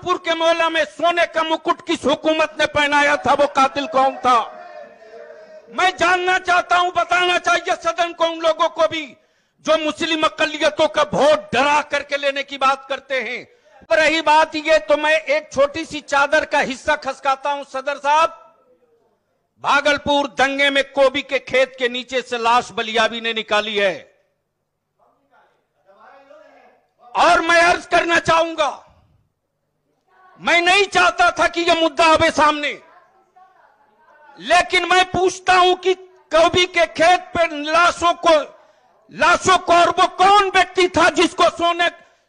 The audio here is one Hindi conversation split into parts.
सोनपुर के मोहल्ला में सोने का मुकुट किस हुकूमत ने पहनाया था, वो कातिल कौन था? मैं जानना चाहता हूं, बताना चाहिए सदन को, उन लोगों को भी जो मुस्लिम अकलियतों का वोट डरा करके लेने की बात करते हैं। रही बात ये, तो मैं एक छोटी सी चादर का हिस्सा खसकाता हूं। सदर साहब, भागलपुर दंगे में कोबी के खेत के नीचे से लाश बलियाबी ने निकाली है, और मैं अर्ज करना चाहूंगा, मैं नहीं चाहता था कि यह मुद्दा आवे सामने, लेकिन मैं पूछता हूं कि कोबी के खेत पे लाशों को और वो कौन व्यक्ति था जिसको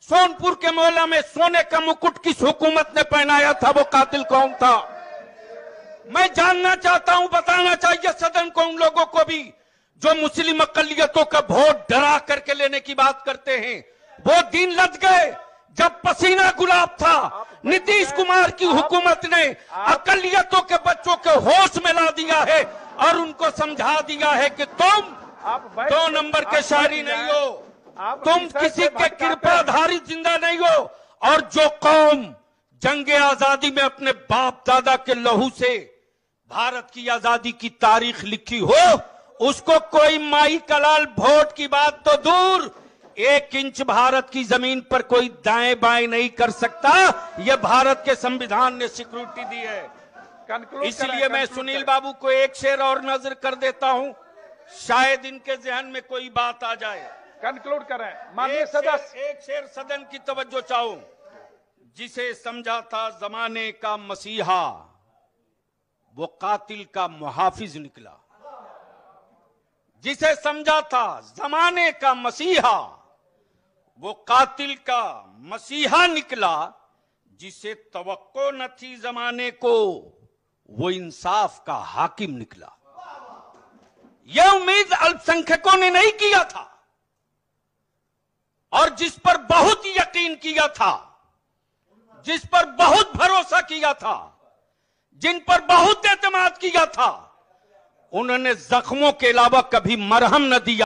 सोनपुर के मोहल्ला में सोने का मुकुट किस हुकूमत ने पहनाया था, वो कातिल कौन था? मैं जानना चाहता हूं, बताना चाहिए सदन को, उन लोगों को भी जो मुस्लिम अकलियतों का वोट डरा करके लेने की बात करते हैं। वो दिन लद गए जब पसीना गुलाब था। नीतीश कुमार की हुकूमत ने अकलियतों के बच्चों के होश में ला दिया है और उनको समझा दिया है कि तुम 2 नंबर के शायरी नहीं हो, तुम किसी के कृपाधारी जिंदा नहीं हो। और जो कौम जंगे आजादी में अपने बाप दादा के लहू से भारत की आजादी की तारीख लिखी हो, उसको कोई माई कलाल वोट की बात तो दूर, 1 इंच भारत की जमीन पर कोई दाएं बाएं नहीं कर सकता। यह भारत के संविधान ने स्वीकृति दी है। इसलिए मैं सुनील बाबू को एक शेर और नजर कर देता हूं, शायद इनके जहन में कोई बात आ जाए। कंक्लूड करें माननीय सदस्य। एक शेर सदन की तवज्जो चाहूं। जिसे समझा था जमाने का मसीहा, वो कातिल का मुहाफिज निकला। जिसे समझा था जमाने का मसीहा, वो कातिल का मसीहा निकला। जिसे तवक्को न थी जमाने को, वो इंसाफ का हाकिम निकला। यह उम्मीद अल्पसंख्यकों ने नहीं किया था, और जिस पर बहुत यकीन किया था, जिस पर बहुत भरोसा किया था, जिन पर बहुत एतमाद किया था, उन्होंने जख्मों के अलावा कभी मरहम न दिया।